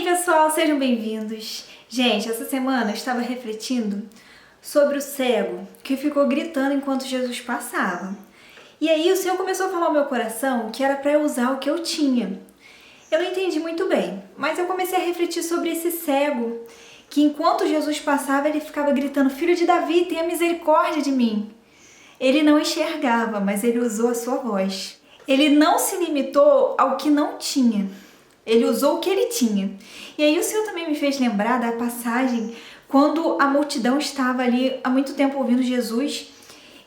pessoal, sejam bem-vindos. Gente, essa semana eu estava refletindo sobre o cego que ficou gritando enquanto Jesus passava. E aí o Senhor começou a falar ao meu coração que era para eu usar o que eu tinha. Eu não entendi muito bem, mas eu comecei a refletir sobre esse cego que enquanto Jesus passava ele ficava gritando: Filho de Davi, tenha misericórdia de mim. Ele não enxergava, mas ele usou a sua voz. Ele não se limitou ao que não tinha. Ele usou o que ele tinha. E aí o Senhor também me fez lembrar da passagem quando a multidão estava ali há muito tempo ouvindo Jesus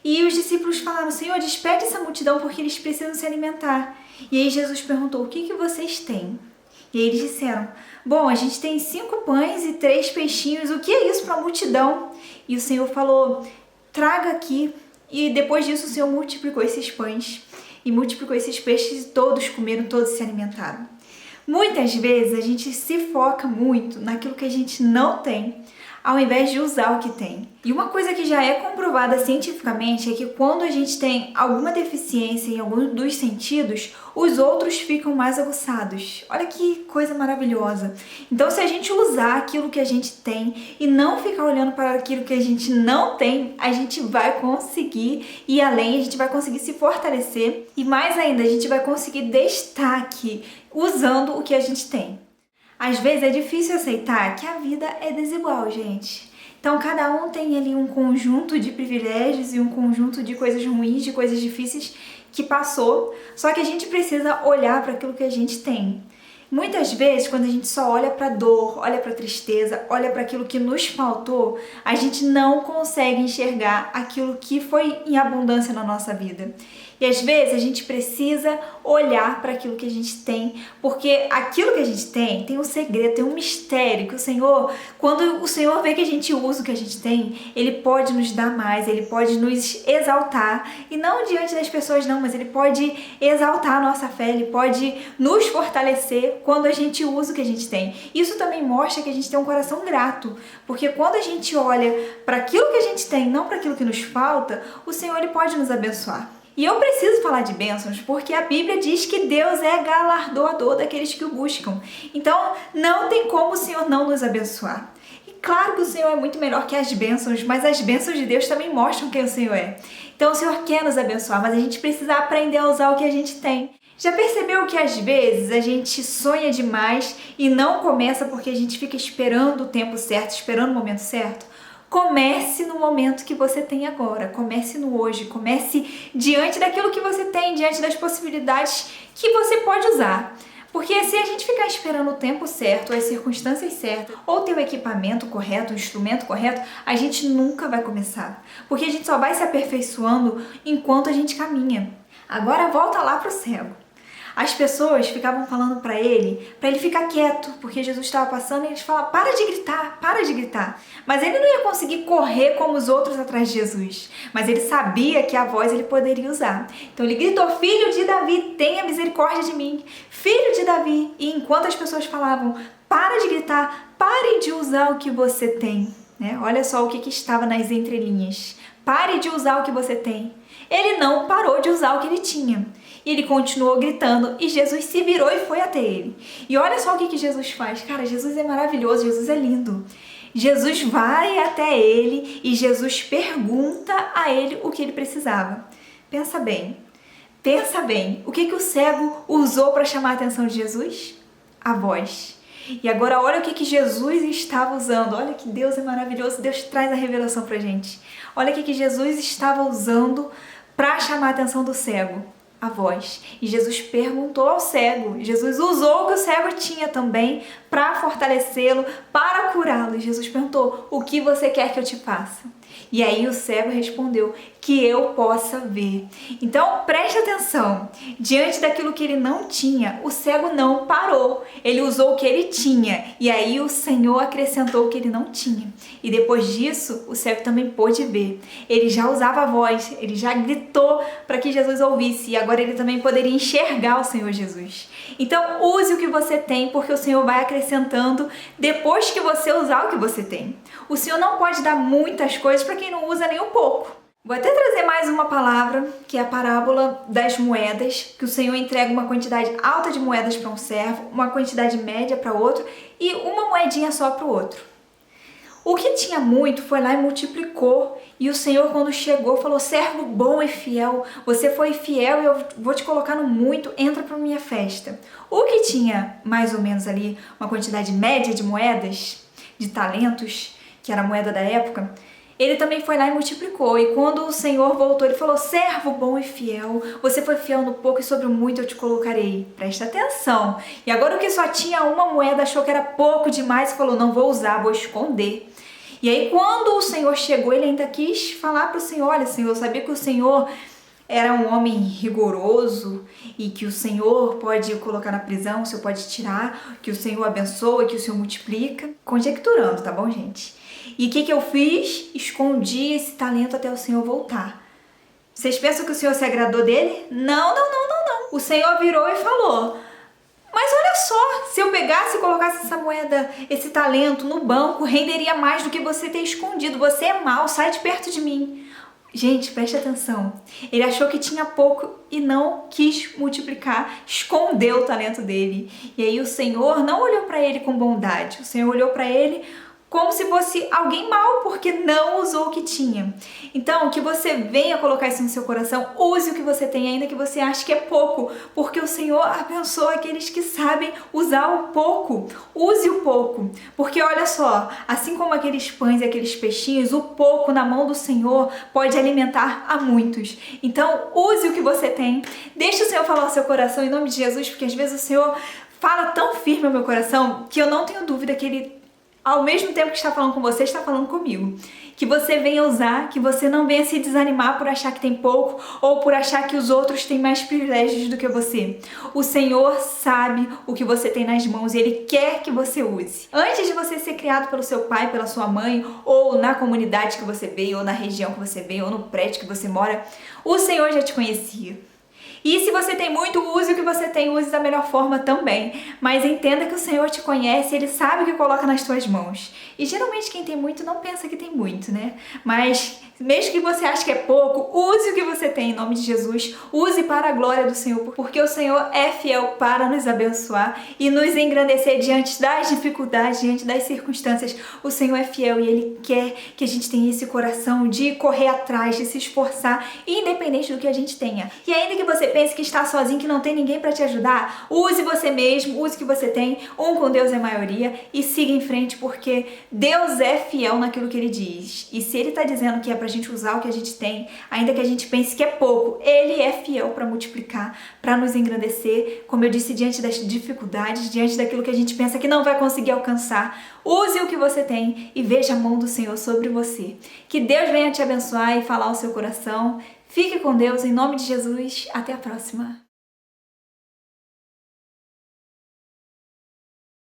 e os discípulos falaram: Senhor, despede essa multidão porque eles precisam se alimentar. E aí Jesus perguntou: o que vocês têm? E aí eles disseram: bom, a gente tem 5 pães e 3 peixinhos, o que é isso para a multidão? E o Senhor falou: traga aqui. E depois disso o Senhor multiplicou esses pães e multiplicou esses peixes e todos comeram, todos se alimentaram. Muitas vezes a gente se foca muito naquilo que a gente não tem, ao invés de usar o que tem. E uma coisa que já é comprovada cientificamente é que quando a gente tem alguma deficiência em algum dos sentidos, os outros ficam mais aguçados. Olha que coisa maravilhosa. Então, se a gente usar aquilo que a gente tem e não ficar olhando para aquilo que a gente não tem, a gente vai conseguir ir além, a gente vai conseguir se fortalecer e mais ainda, a gente vai conseguir destaque usando o que a gente tem. Às vezes é difícil aceitar que a vida é desigual, gente. Então cada um tem ali um conjunto de privilégios e um conjunto de coisas ruins, de coisas difíceis que passou, só que a gente precisa olhar para aquilo que a gente tem. Muitas vezes, quando a gente só olha para a dor, olha para a tristeza, olha para aquilo que nos faltou, a gente não consegue enxergar aquilo que foi em abundância na nossa vida. E às vezes a gente precisa olhar para aquilo que a gente tem, porque aquilo que a gente tem um segredo, tem um mistério que o Senhor, quando o Senhor vê que a gente usa o que a gente tem, Ele pode nos dar mais, Ele pode nos exaltar, e não diante das pessoas não, mas Ele pode exaltar a nossa fé, Ele pode nos fortalecer quando a gente usa o que a gente tem. Isso também mostra que a gente tem um coração grato, porque quando a gente olha para aquilo que a gente tem, não para aquilo que nos falta, o Senhor Ele pode nos abençoar. E eu preciso falar de bênçãos porque a Bíblia diz que Deus é galardoador daqueles que o buscam. Então, não tem como o Senhor não nos abençoar. E claro que o Senhor é muito melhor que as bênçãos, mas as bênçãos de Deus também mostram quem o Senhor é. Então, o Senhor quer nos abençoar, mas a gente precisa aprender a usar o que a gente tem. Já percebeu que às vezes a gente sonha demais e não começa porque a gente fica esperando o tempo certo, esperando o momento certo? Comece no momento que você tem agora, comece no hoje, comece diante daquilo que você tem, diante das possibilidades que você pode usar. Porque se a gente ficar esperando o tempo certo, as circunstâncias certas, ou ter o equipamento correto, o instrumento correto, a gente nunca vai começar. Porque a gente só vai se aperfeiçoando enquanto a gente caminha. Agora volta lá para o cego. As pessoas ficavam falando para ele ficar quieto, porque Jesus estava passando e eles falavam: para de gritar, para de gritar. Mas ele não ia conseguir correr como os outros atrás de Jesus, mas ele sabia que a voz ele poderia usar. Então ele gritou: filho de Davi, tenha misericórdia de mim, filho de Davi. E enquanto as pessoas falavam: para de gritar, pare de usar o que você tem, né? Olha só o que estava nas entrelinhas: pare de usar o que você tem. Ele não parou de usar o que ele tinha. E ele continuou gritando e Jesus se virou e foi até ele. E olha só o que Jesus faz. Cara, Jesus é maravilhoso, Jesus é lindo. Jesus vai até ele e Jesus pergunta a ele o que ele precisava. Pensa bem. O que o cego usou para chamar a atenção de Jesus? A voz. E agora olha o que Jesus estava usando. Olha que Deus é maravilhoso, Deus traz a revelação pra gente. Olha o que Jesus estava usando para chamar a atenção do cego. A voz. E Jesus perguntou ao cego. Jesus usou o que o cego tinha também para fortalecê-lo, para curá-lo. E Jesus perguntou: o que você quer que eu te faça? E aí o cego respondeu: que eu possa ver. Então preste atenção, diante daquilo que ele não tinha, o cego não parou, ele usou o que ele tinha, e aí o Senhor acrescentou o que ele não tinha, e depois disso o cego também pôde ver. Ele já usava a voz, ele já gritou para que Jesus ouvisse, e agora ele também poderia enxergar o Senhor Jesus. Então use o que você tem, porque o Senhor vai acrescentando depois que você usar o que você tem. O Senhor não pode dar muitas coisas para quem não usa nem um pouco. Vou até trazer mais uma palavra, que é a parábola das moedas, que o Senhor entrega uma quantidade alta de moedas para um servo, uma quantidade média para outro e uma moedinha só para o outro. O que tinha muito foi lá e multiplicou, e o Senhor, quando chegou, falou: servo bom e fiel, você foi fiel e eu vou te colocar no muito, entra para minha festa. O que tinha mais ou menos ali uma quantidade média de moedas, de talentos, que era a moeda da época, ele também foi lá e multiplicou. E quando o Senhor voltou, ele falou: servo bom e fiel, você foi fiel no pouco e sobre o muito eu te colocarei. Presta atenção. E agora o que só tinha uma moeda achou que era pouco demais e falou: não vou usar, vou esconder. E aí quando o Senhor chegou, ele ainda quis falar para o Senhor: olha, Senhor, eu sabia que o Senhor era um homem rigoroso e que o Senhor pode colocar na prisão, o Senhor pode tirar, que o Senhor abençoa, que o Senhor multiplica. Conjecturando, tá bom, gente? E o que eu fiz? Escondi esse talento até o Senhor voltar. Vocês pensam que o Senhor se agradou dele? Não. O Senhor virou e falou: mas olha só, se eu pegasse e colocasse essa moeda, esse talento no banco, renderia mais do que você ter escondido. Você é mau, sai de perto de mim. Gente, preste atenção. Ele achou que tinha pouco e não quis multiplicar, escondeu o talento dele. E aí o Senhor não olhou para ele com bondade. O Senhor olhou para ele como se fosse alguém mau, porque não usou o que tinha. Então, que você venha colocar isso no seu coração, use o que você tem, ainda que você ache que é pouco, porque o Senhor abençoa aqueles que sabem usar o pouco. Use o pouco, porque olha só, assim como aqueles pães e aqueles peixinhos, o pouco na mão do Senhor pode alimentar a muitos. Então, use o que você tem, deixe o Senhor falar ao seu coração em nome de Jesus, porque às vezes o Senhor fala tão firme ao meu coração que eu não tenho dúvida que Ele, ao mesmo tempo que está falando com você, está falando comigo. Que você venha usar, que você não venha se desanimar por achar que tem pouco ou por achar que os outros têm mais privilégios do que você. O Senhor sabe o que você tem nas mãos e Ele quer que você use. Antes de você ser criado pelo seu pai, pela sua mãe, ou na comunidade que você veio, ou na região que você veio, ou no prédio que você mora, o Senhor já te conhecia. E se você tem muito, use o que você tem, use da melhor forma também. Mas entenda que o Senhor te conhece, Ele sabe o que coloca nas tuas mãos. E geralmente quem tem muito não pensa que tem muito, né? Mas mesmo que você ache que é pouco, use o que você tem em nome de Jesus. Use para a glória do Senhor, porque o Senhor é fiel para nos abençoar e nos engrandecer diante das dificuldades, diante das circunstâncias. O Senhor é fiel e Ele quer que a gente tenha esse coração de correr atrás, de se esforçar, independente do que a gente tenha. E ainda que você pense que está sozinho, que não tem ninguém para te ajudar, use você mesmo, use o que você tem. Com Deus é maioria e siga em frente, porque Deus é fiel naquilo que Ele diz. E se Ele está dizendo que é pra gente usar o que a gente tem, ainda que a gente pense que é pouco, Ele é fiel para multiplicar, para nos engrandecer, como eu disse, diante das dificuldades, diante daquilo que a gente pensa que não vai conseguir alcançar. Use o que você tem e veja a mão do Senhor sobre você. Que Deus venha te abençoar e falar ao seu coração. Fique com Deus, em nome de Jesus. Até a próxima.